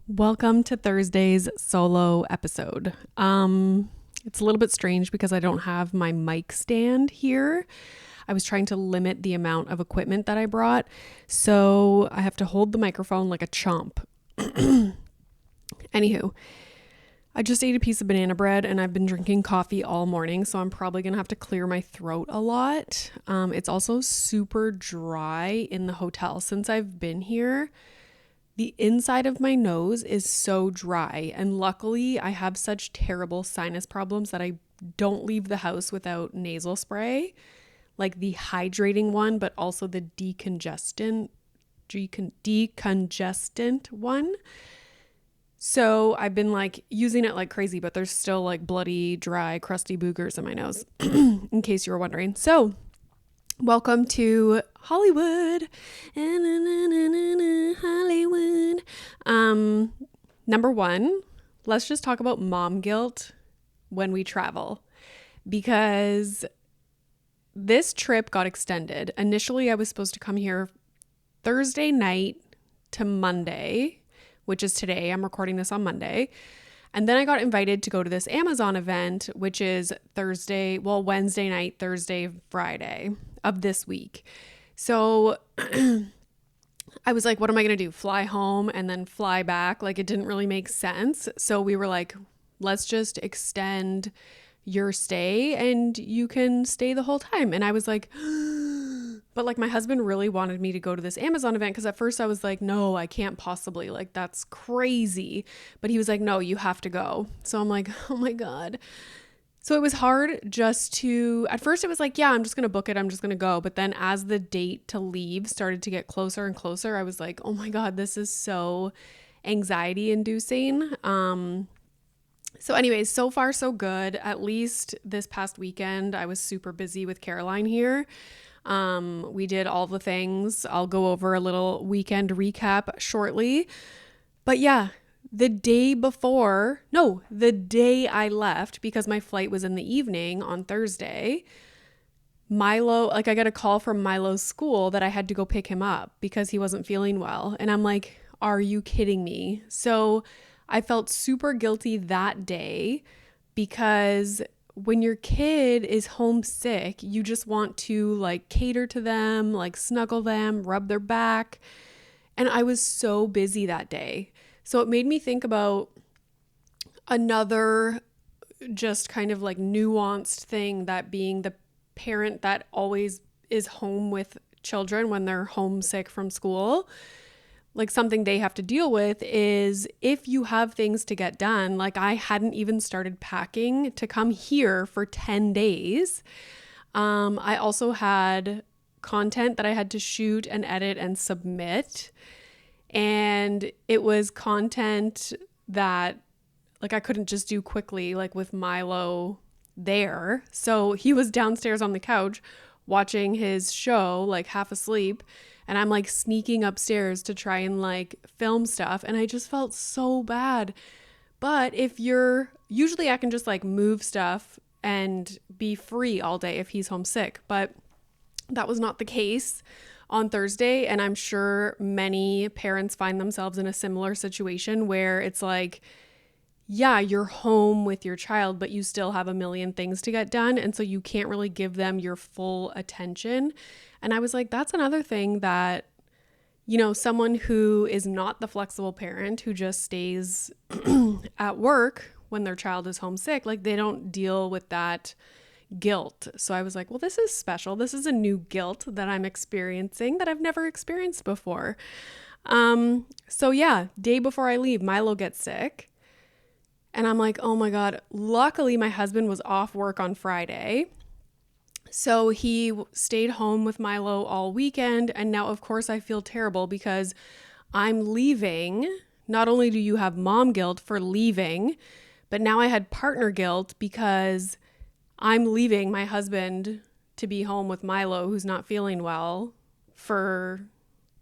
Welcome to Thursday's solo episode. It's a little bit strange because I don't have my mic stand here. I was trying to limit the amount of equipment that I brought, so I have to hold the microphone like a chomp. Anywho, I just ate a piece of banana bread and I've been drinking coffee all morning, so I'm probably gonna have to clear my throat a lot. It's also super dry in the hotel since I've been here. The inside of my nose is so dry, and luckily I have such terrible sinus problems that I don't leave the house without nasal spray, like the hydrating one, but also the decongestant one. So I've been like using it like crazy, but there's still like bloody, dry, crusty boogers in my nose, in case you were wondering. So welcome to Hollywood. Hollywood. Number one, let's just talk about mom guilt when we travel, because this trip got extended. Initially, I was supposed to come here Thursday night to Monday, which is today. I'm recording this on Monday. And then I got invited to go to this Amazon event, which is Wednesday night, Thursday, Friday of this week. So I was like, what am I going to do? Fly home and then fly back? Like, it didn't really make sense. So we were like, let's just extend your stay and you can stay the whole time. And I was like, but like my husband really wanted me to go to this Amazon event, because at first I was like, no, I can't possibly, like that's crazy. But he was like, no, you have to go. So I'm like, oh my God. So it was hard at first it was like, yeah, I'm just going to book it. I'm just going to go. But then as the date to leave started to get closer and closer, I was like, oh my God, this is so anxiety inducing. So anyways, so far so good. At least this past weekend, I was super busy with Caroline here. We did all the things. I'll go over a little weekend recap shortly. But yeah, the day I left, because my flight was in the evening on Thursday, I got a call from Milo's school that I had to go pick him up because he wasn't feeling well. And I'm like, are you kidding me? So I felt super guilty that day, because when your kid is homesick, you just want to like cater to them, like snuggle them, rub their back. And I was so busy that day. So it made me think about another just kind of like nuanced thing, that being the parent that always is home with children when they're homesick from school. Like something they have to deal with is if you have things to get done, like I hadn't even started packing to come here for 10 days. I also had content that I had to shoot and edit and submit. And it was content that like I couldn't just do quickly, like with Milo there. So he was downstairs on the couch watching his show, like half asleep. And I'm like sneaking upstairs to try and like film stuff. And I just felt so bad. But usually I can just like move stuff and be free all day if he's homesick. But that was not the case on Thursday. And I'm sure many parents find themselves in a similar situation where it's like, yeah, you're home with your child, but you still have a million things to get done. And so you can't really give them your full attention. And I was like, that's another thing that, someone who is not the flexible parent who just stays at work when their child is homesick, like they don't deal with that guilt. So I was like, well, this is special. This is a new guilt that I'm experiencing that I've never experienced before. So yeah, day before I leave, Milo gets sick. And I'm like, oh my God, luckily my husband was off work on Friday. So he stayed home with Milo all weekend. And now, of course, I feel terrible because I'm leaving. Not only do you have mom guilt for leaving, but now I had partner guilt because I'm leaving my husband to be home with Milo, who's not feeling well, for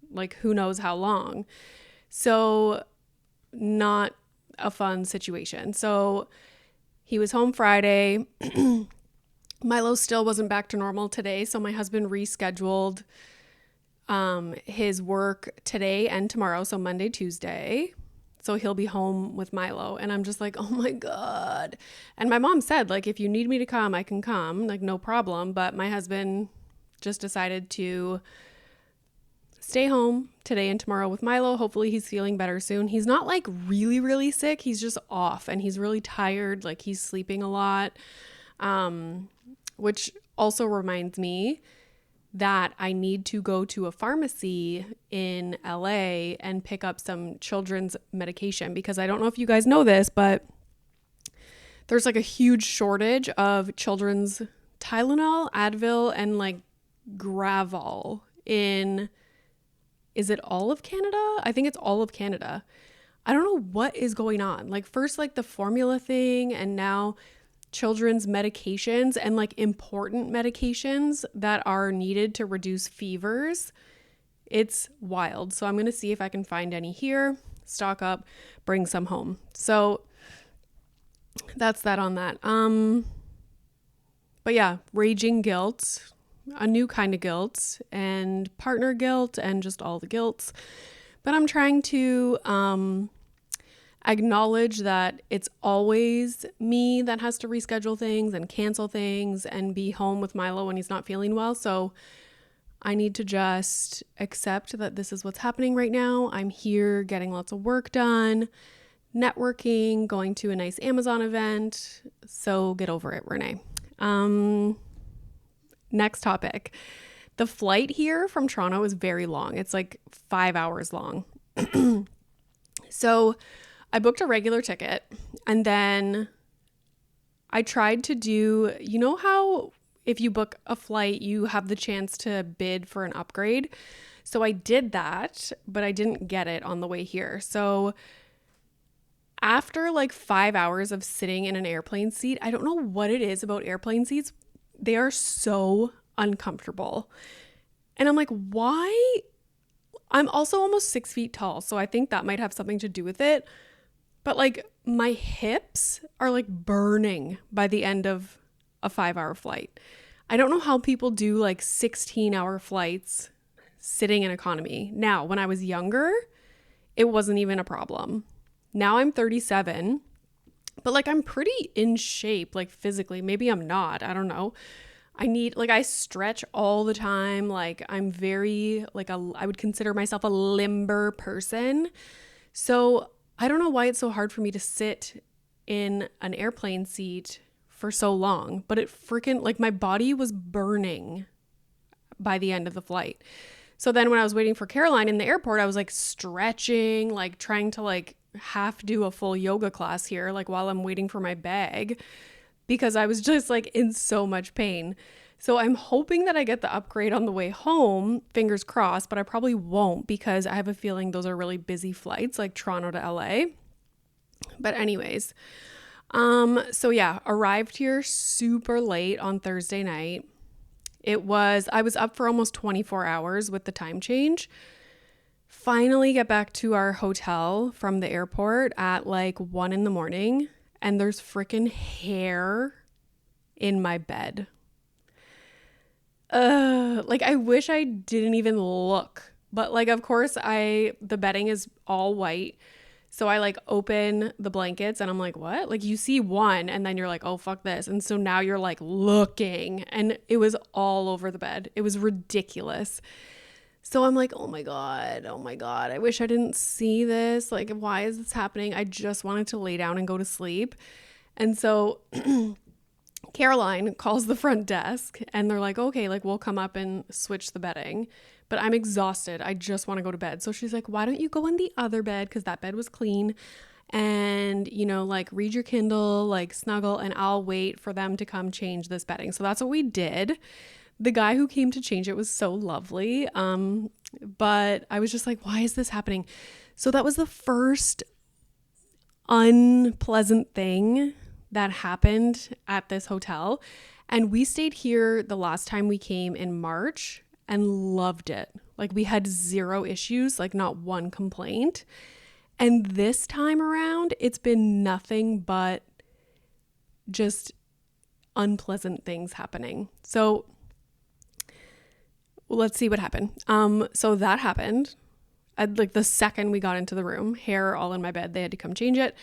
like who knows how long. So not a fun situation. So he was home Friday. Milo still wasn't back to normal today, so my husband rescheduled his work today and tomorrow, so Monday, Tuesday. So he'll be home with Milo. And I'm just like, oh my God. And my mom said, like, if you need me to come, I can come, like, no problem. But my husband just decided to stay home today and tomorrow with Milo. Hopefully he's feeling better soon. He's not like really, really sick. He's just off and he's really tired. Like he's sleeping a lot. Which also reminds me that I need to go to a pharmacy in LA and pick up some children's medication, because I don't know if you guys know this, but there's like a huge shortage of children's Tylenol, Advil, and like Gravol in, is it all of Canada? I think it's all of Canada. I don't know what is going on. Like first like the formula thing, and now children's medications and like important medications that are needed to reduce fevers. It's wild. So I'm going to see if I can find any here, stock up, bring some home. So that's that on that. But yeah, raging guilt, a new kind of guilt, and partner guilt, and just all the guilts. But I'm trying to acknowledge that it's always me that has to reschedule things and cancel things and be home with Milo when he's not feeling well. So I need to just accept that this is what's happening right now. I'm here getting lots of work done, networking, going to a nice Amazon event. So get over it, Renee. Next topic. The flight here from Toronto is very long. It's like 5 hours long. So I booked a regular ticket, and then I tried to do, you know how if you book a flight, you have the chance to bid for an upgrade? So I did that, but I didn't get it on the way here. So after like 5 hours of sitting in an airplane seat, I don't know what it is about airplane seats. They are so uncomfortable. And I'm like, why? I'm also almost 6 feet tall, so I think that might have something to do with it. But like my hips are like burning by the end of a 5-hour flight. I don't know how people do like 16-hour flights sitting in economy. Now, when I was younger, it wasn't even a problem. Now I'm 37, but like I'm pretty in shape, like physically. Maybe I'm not, I don't know. I stretch all the time. Like I'm very I would consider myself a limber person. So I don't know why it's so hard for me to sit in an airplane seat for so long, but it freaking, like my body was burning by the end of the flight. So then when I was waiting for Caroline in the airport, I was like stretching, like trying to like half do a full yoga class here, like while I'm waiting for my bag, because I was just like in so much pain. So I'm hoping that I get the upgrade on the way home, fingers crossed, but I probably won't, because I have a feeling those are really busy flights, like Toronto to LA. But anyways, so yeah, arrived here super late on Thursday night. I was up for almost 24 hours with the time change. Finally get back to our hotel from the airport at like 1 a.m, and there's freaking hair in my bed. Like I wish I didn't even look, but like, of course the bedding is all white. So I like open the blankets and I'm like, what? Like you see one and then you're like, oh, fuck this. And so now you're like looking, and it was all over the bed. It was ridiculous. So I'm like, oh my God, I wish I didn't see this. Like, why is this happening? I just wanted to lay down and go to sleep. And so Caroline calls the front desk and they're like, okay, like we'll come up and switch the bedding. But I'm exhausted. I just want to go to bed. So she's like, why don't you go in the other bed? Because that bed was clean. And, you know, like read your Kindle, like snuggle, and I'll wait for them to come change this bedding. So that's what we did. The guy who came to change it was so lovely. But I was just like, why is this happening? So that was the first unpleasant thing that happened at this hotel. And we stayed here the last time we came in March and loved it. Like we had zero issues, like not one complaint. And this time around, it's been nothing but just unpleasant things happening. So let's see what happened. So that happened. like the second we got into the room, hair all in my bed. They had to come change it.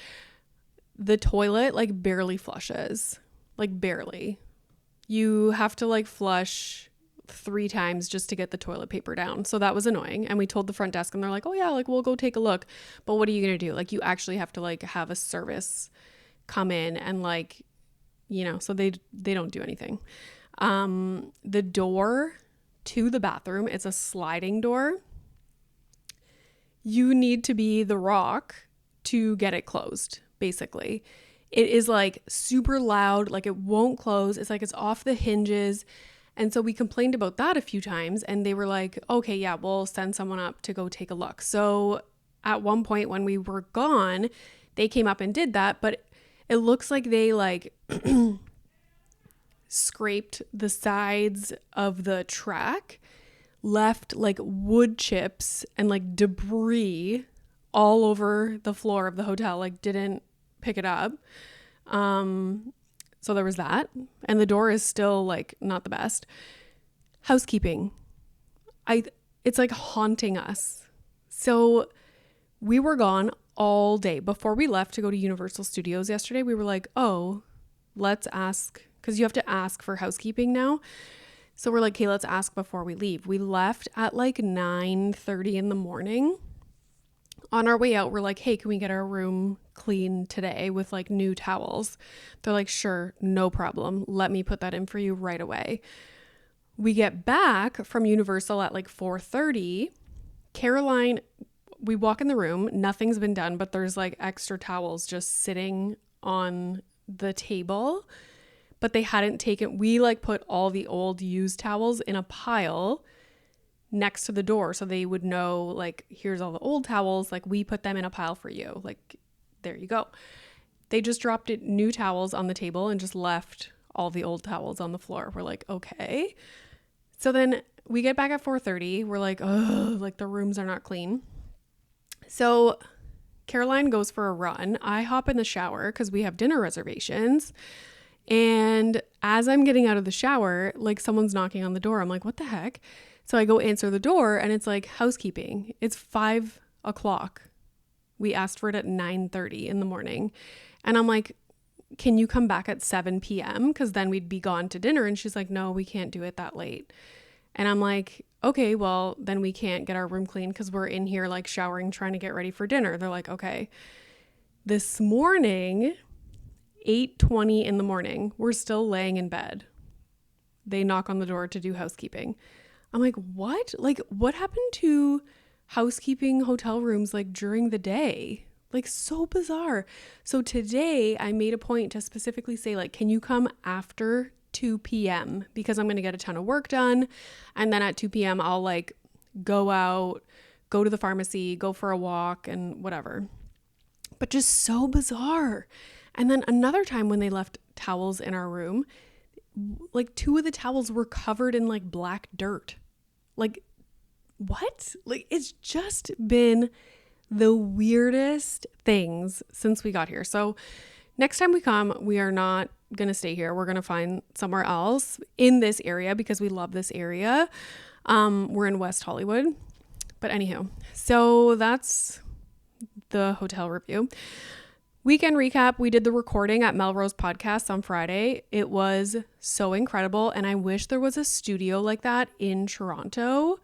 The toilet like barely flushes, like barely. You have to like flush 3 times just to get the toilet paper down. So that was annoying. And we told the front desk and they're like, oh yeah, like we'll go take a look. But what are you going to do? Like you actually have to like have a service come in and like, you know, so they don't do anything. The door to the bathroom, it's a sliding door. You need to be The Rock to get it closed, basically. It is like super loud, like it won't close. It's like it's off the hinges. And so we complained about that a few times and they were like, okay, yeah, we'll send someone up to go take a look. So at one point when we were gone, they came up and did that, but it looks like they like scraped the sides of the track, left like wood chips and like debris all over the floor of the hotel, like didn't pick it up. So there was that. And the door is still like not the best. Housekeeping. It's like haunting us. So we were gone all day. Before we left to go to Universal Studios yesterday, we were like, oh, let's ask, because you have to ask for housekeeping now. So we're like, okay, let's ask before we leave. We left at like 9:30 in the morning. On our way out, we're like, hey, can we get our room clean today with like new towels? They're like, sure, no problem. Let me put that in for you right away. We get back from Universal at like 4:30. Caroline, we walk in the room, nothing's been done, but there's like extra towels just sitting on the table. But they hadn't taken, we like put all the old used towels in a pile next to the door so they would know like, here's all the old towels, like we put them in a pile for you, like there you go. They just dropped new towels on the table and just left all the old towels on the floor. We're like, okay. So then we get back at 4:30. We're like, oh, like the rooms are not clean. So Caroline goes for a run. I hop in the shower because we have dinner reservations. And as I'm getting out of the shower, like someone's knocking on the door. I'm like, what the heck? So I go answer the door and it's like housekeeping. It's 5 o'clock. We asked for it at 9:30 in the morning. And I'm like, can you come back at 7 p.m.? Because then we'd be gone to dinner. And she's like, no, we can't do it that late. And I'm like, okay, well, then we can't get our room clean because we're in here like showering, trying to get ready for dinner. They're like, okay. This morning, 8:20 in the morning, we're still laying in bed. They knock on the door to do housekeeping. I'm like, what? Like, what happened to housekeeping hotel rooms like during the day? Like, so bizarre. So today I made a point to specifically say, like, can you come after 2 p.m. because I'm going to get a ton of work done. And then at 2 p.m. I'll like go out, go to the pharmacy, go for a walk and whatever. But just so bizarre. And then another time when they left towels in our room, like 2 of the towels were covered in like black dirt. Like, what? Like, it's just been the weirdest things since we got here. So next time we come, we are not going to stay here. We're going to find somewhere else in this area because we love this area. We're in West Hollywood. But anywho, so that's the hotel review. Weekend recap. We did the recording at Melrose Podcast on Friday. It was so incredible. And I wish there was a studio like that in Toronto.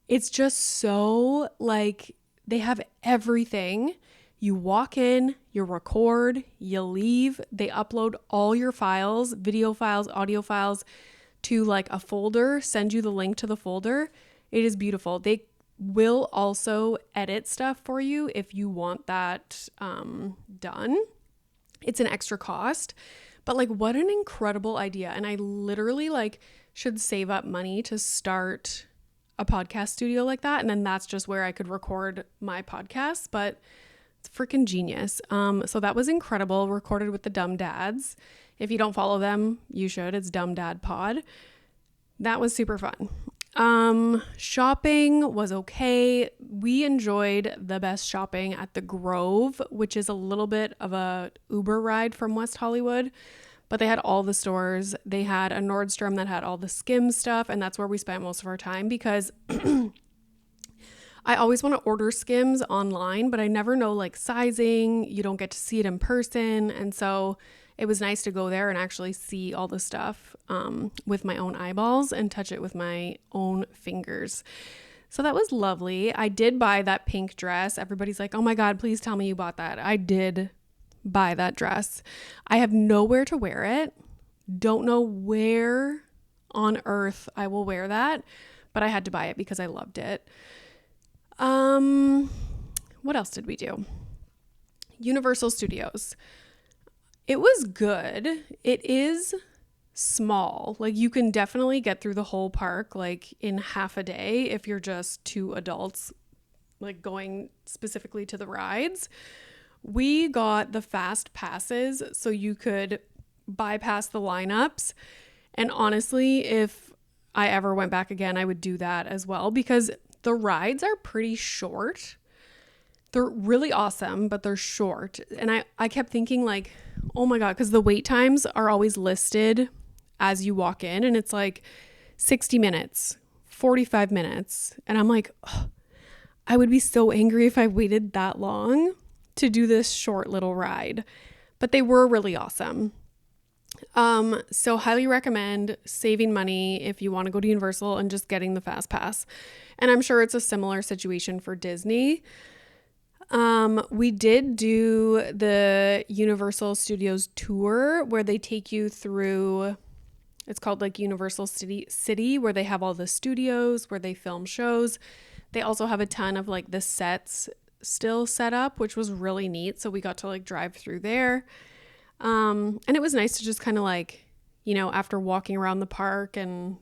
It's just so like they have everything. You walk in, you record, you leave. They upload all your files, video files, audio files to like a folder, send you the link to the folder. It is beautiful. They will also edit stuff for you if you want that done. It's an extra cost, but like what an incredible idea. And I literally like should save up money to start a podcast studio like that. And then that's just where I could record my podcasts, but it's freaking genius. So that was incredible. Recorded with the Dumb Dads. If you don't follow them, you should. It's Dumb Dad Pod. That was super fun. Shopping was okay. We enjoyed the best shopping at the Grove, which is a little bit of a Uber ride from West Hollywood, but they had all the stores. They had a Nordstrom that had all the Skims stuff, and that's where we spent most of our time because I always want to order Skims online, but I never know like sizing. You don't get to see it in person. And so it was nice to go there and actually see all the stuff with my own eyeballs and touch it with my own fingers. So that was lovely. I did buy that pink dress. Everybody's like, oh my God, please tell me you bought that. I did buy that dress. I have nowhere to wear it. Don't know where on earth I will wear that, but I had to buy it because I loved it. What else did we do? Universal Studios. It was good. It is small. Like you can definitely get through the whole park like in half a day if you're just two adults like going specifically to the rides. We got the fast passes so you could bypass the lineups. And honestly, if I ever went back again, I would do that as well because the rides are pretty short. They're really awesome, but they're short. And I kept thinking like, oh my God, because the wait times are always listed as you walk in and it's like 60 minutes, 45 minutes. And I'm like, oh, I would be so angry if I waited that long to do this short little ride. But they were really awesome. So highly recommend saving money if you want to go to Universal and just getting the fast pass. And I'm sure it's a similar situation for Disney. We did do the Universal Studios tour where they take you through, it's called like Universal City, where they have all the studios where they film shows. They also have a ton of like the sets still set up, which was really neat. So we got to like drive through there. And it was nice to just kind of like, you know, after walking around the park and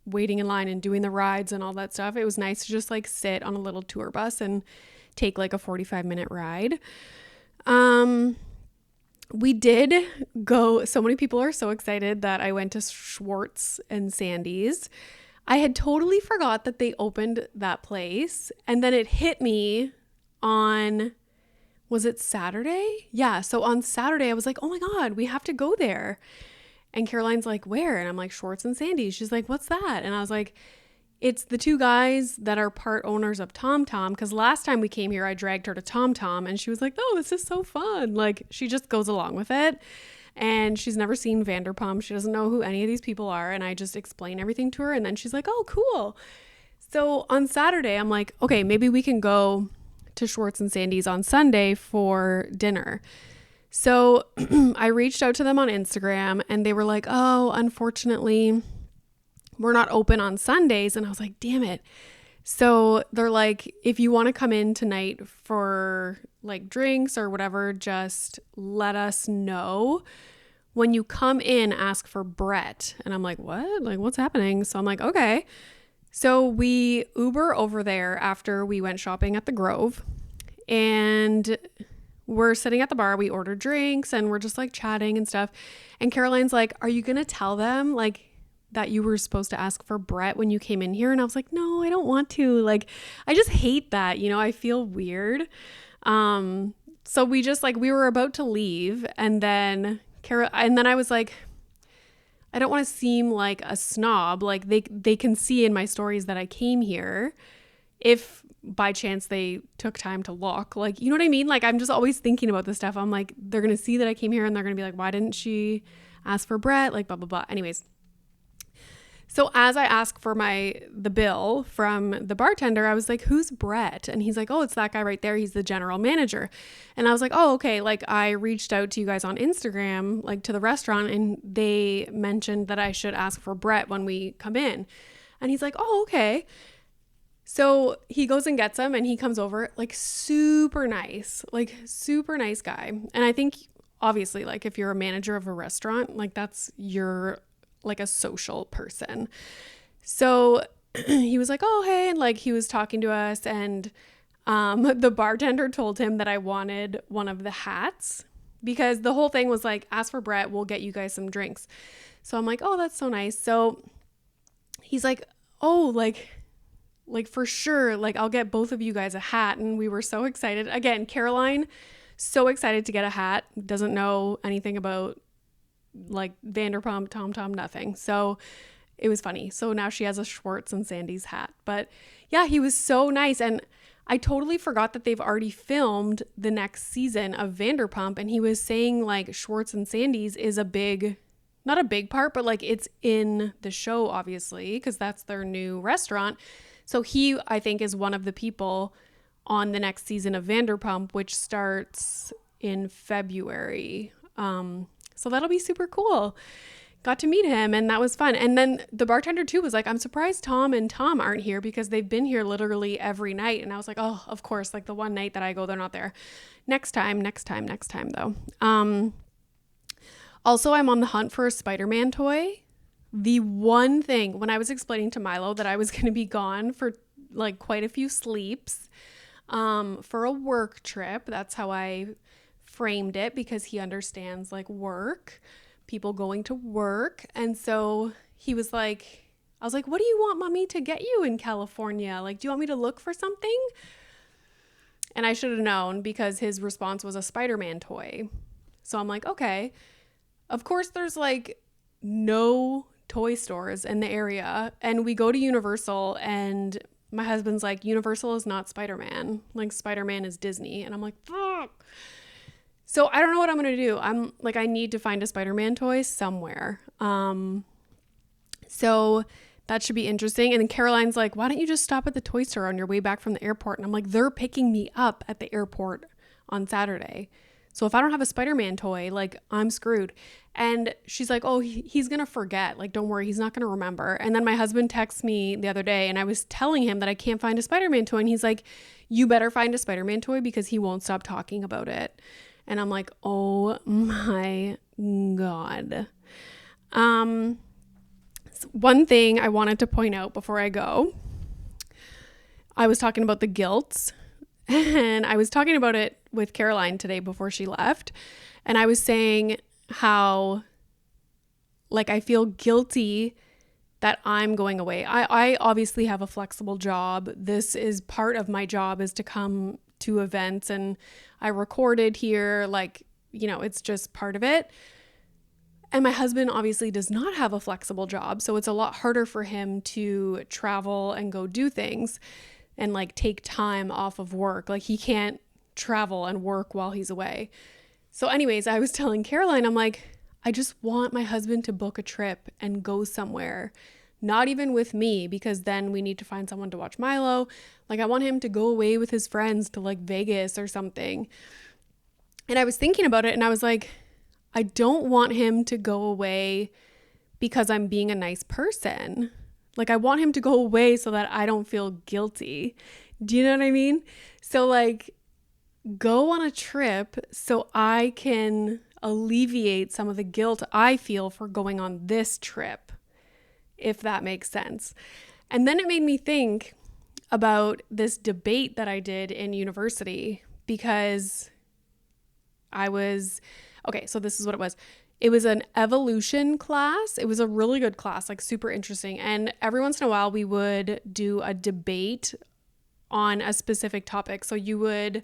waiting in line and doing the rides and all that stuff, it was nice to just like sit on a little tour bus and take like a 45-minute ride. We did go, so many people are so excited that I went to Schwartz and Sandy's. I had totally forgot that they opened that place. And then it hit me on, was it Saturday? Yeah. So on Saturday, I was like, oh my God, we have to go there. And Caroline's like, where? And I'm like, Schwartz and Sandy's. She's like, what's that? And I was like, it's the two guys that are part owners of Tom Tom. Because last time we came here, I dragged her to Tom Tom and she was like, oh, this is so fun. Like she just goes along with it. And she's never seen Vanderpump. She doesn't know who any of these people are. And I just explain everything to her. And then she's like, oh, cool. So on Saturday, I'm like, okay, maybe we can go to Schwartz and Sandy's on Sunday for dinner. So I reached out to them on Instagram and they were like, oh, unfortunately, we're not open on Sundays. And I was like, damn it. So they're like, if you want to come in tonight for like drinks or whatever, just let us know. When you come in, ask for Brett. And I'm like, what? Like, what's happening? So I'm like, okay. So we Uber over there after we went shopping at the Grove. And we're sitting at the bar. We ordered drinks and we're just like chatting and stuff. And Caroline's like, are you going to tell them like that you were supposed to ask for Brett when you came in here? And I was like, no, I don't want to. Like, I just hate that. You know, I feel weird. So we just like, we were about to leave and then I was like, I don't want to seem like a snob. Like they can see in my stories that I came here. If by chance they took time to look, like, you know what I mean? Like, I'm just always thinking about this stuff. I'm like, they're going to see that I came here and they're going to be like, why didn't she ask for Brett? Like, blah, blah, blah. Anyways. So as I asked for the bill from the bartender, I was like, who's Brett? And he's like, oh, it's that guy right there. He's the general manager. And I was like, oh, okay. Like I reached out to you guys on Instagram, like to the restaurant, and they mentioned that I should ask for Brett when we come in. And he's like, oh, okay. So he goes and gets him and he comes over, like super nice guy. And I think obviously like if you're a manager of a restaurant, like that's your like a social person. So he was like, oh, hey. And like, he was talking to us and, the bartender told him that I wanted one of the hats because the whole thing was like, ask for Brett, we'll get you guys some drinks. So I'm like, oh, that's so nice. So he's like, oh, like for sure, like I'll get both of you guys a hat. And we were so excited. Again, Caroline, so excited to get a hat, doesn't know anything about like Vanderpump, Tom Tom, nothing. So it was funny. So now she has a Schwartz and Sandy's hat. But yeah, he was so nice. And I totally forgot that they've already filmed the next season of Vanderpump, and he was saying like Schwartz and Sandy's is not a big part, but like it's in the show, obviously, because that's their new restaurant. So he, I think, is one of the people on the next season of Vanderpump, which starts in February. So that'll be super cool. Got to meet him, and that was fun. And then the bartender too was like, I'm surprised Tom and Tom aren't here because they've been here literally every night. And I was like, oh, of course, like the one night that I go, they're not there. Next time though. Also, I'm on the hunt for a Spider-Man toy. The one thing, when I was explaining to Milo that I was going to be gone for like quite a few sleeps for a work trip, that's how I framed it, because he understands like work, people going to work. And so he was like, I was like, what do you want mommy to get you in California? Like, do you want me to look for something? And I should have known, because his response was a Spider-Man toy. So I'm like, okay. Of course, there's like no toy stores in the area. And we go to Universal, and my husband's like, Universal is not Spider-Man. Like, Spider-Man is Disney. And I'm like, fuck. So I don't know what I'm going to do. I'm like, I need to find a Spider-Man toy somewhere. So that should be interesting. And then Caroline's like, why don't you just stop at the toy store on your way back from the airport? And I'm like, they're picking me up at the airport on Saturday. So if I don't have a Spider-Man toy, like, I'm screwed. And she's like, oh, he's going to forget. Like, don't worry, he's not going to remember. And then my husband texts me the other day, and I was telling him that I can't find a Spider-Man toy. And he's like, you better find a Spider-Man toy, because he won't stop talking about it. And I'm like, oh my God. One thing I wanted to point out before I go, I was talking about the guilt, and I was talking about it with Caroline today before she left. And I was saying how, like, I feel guilty that I'm going away. I obviously have a flexible job. This is part of my job, is to come to events, and I recorded here, like, you know, it's just part of it. And my husband obviously does not have a flexible job, so it's a lot harder for him to travel and go do things and like take time off of work. Like, he can't travel and work while he's away. So anyways, I was telling Caroline, I'm like, I just want my husband to book a trip and go somewhere. Not even with me, because then we need to find someone to watch Milo. Like, I want him to go away with his friends to like Vegas or something. And I was thinking about it, and I was like, I don't want him to go away because I'm being a nice person. Like, I want him to go away so that I don't feel guilty. Do you know what I mean? So like, go on a trip so I can alleviate some of the guilt I feel for going on this trip, if that makes sense. And then it made me think about this debate that I did in university, because okay, so this is what it was. It was an evolution class. It was a really good class, like super interesting. And every once in a while we would do a debate on a specific topic. So you would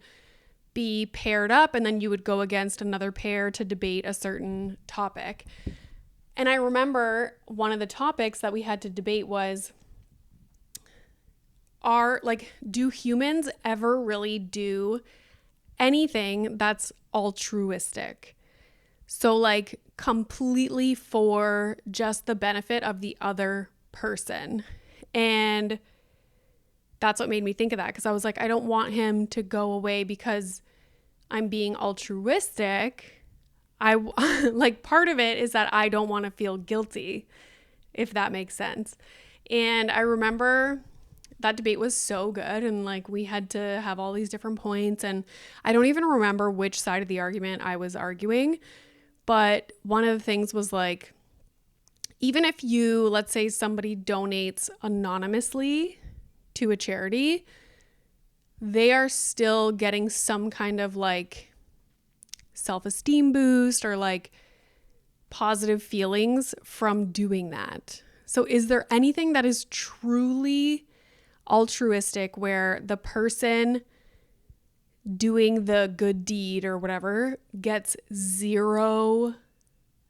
be paired up, and then you would go against another pair to debate a certain topic. And I remember one of the topics that we had to debate was, do humans ever really do anything that's altruistic? So like, completely for just the benefit of the other person. And that's what made me think of that, because I was like, I don't want him to go away because I'm being altruistic. Like, part of it is that I don't want to feel guilty, if that makes sense. And I remember that debate was so good, and like, we had to have all these different points, and I don't even remember which side of the argument I was arguing, but one of the things was like, even if you, let's say somebody donates anonymously to a charity, they are still getting some kind of like self-esteem boost or like positive feelings from doing that. So is there anything that is truly altruistic where the person doing the good deed or whatever gets zero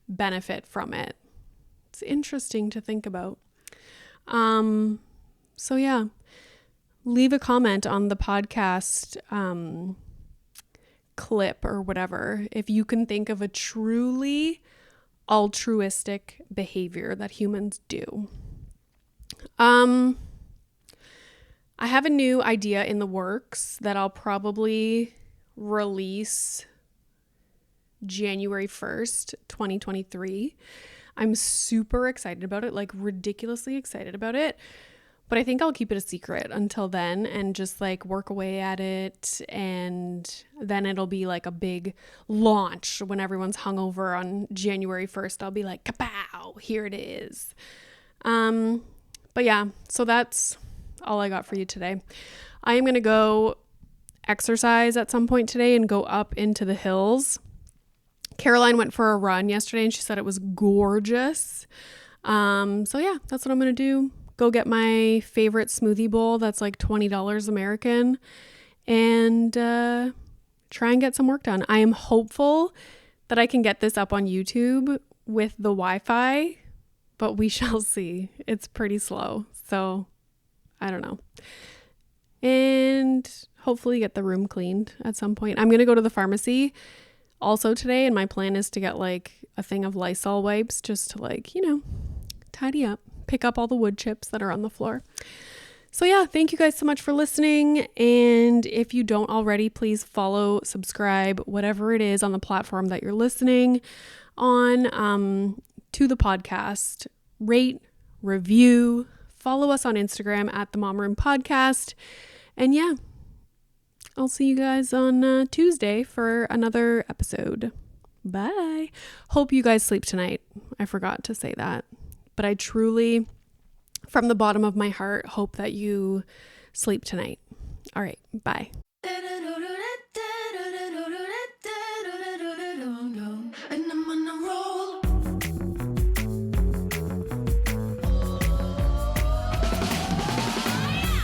benefit from it? It's interesting to think about. So yeah, leave a comment on the podcast clip or whatever if you can think of a truly altruistic behavior that humans do. I have a new idea in the works that I'll probably release January 1st, 2023. I'm super excited about it, like ridiculously excited about it. But I think I'll keep it a secret until then and just like work away at it. And then it'll be like a big launch when everyone's hungover on January 1st. I'll be like, kapow, here it is. But yeah, so that's all I got for you today. I am going to go exercise at some point today and go up into the hills. Caroline went for a run yesterday and she said it was gorgeous. So yeah, that's what I'm going to do. Go get my favorite smoothie bowl that's like $20 American and try and get some work done. I am hopeful that I can get this up on YouTube with the Wi-Fi, but we shall see. It's pretty slow, so I don't know. And hopefully get the room cleaned at some point. I'm going to go to the pharmacy also today, and my plan is to get like a thing of Lysol wipes just to like, tidy up. Pick up all the wood chips that are on the floor. So yeah, thank you guys so much for listening. And if you don't already, please follow, subscribe, whatever it is on the platform that you're listening on, to the podcast. Rate, review, follow us on Instagram at the Mom Room Podcast. And yeah, I'll see you guys on Tuesday for another episode. Bye. Hope you guys sleep tonight. I forgot to say that. But I truly, from the bottom of my heart, hope that you sleep tonight. All right, bye.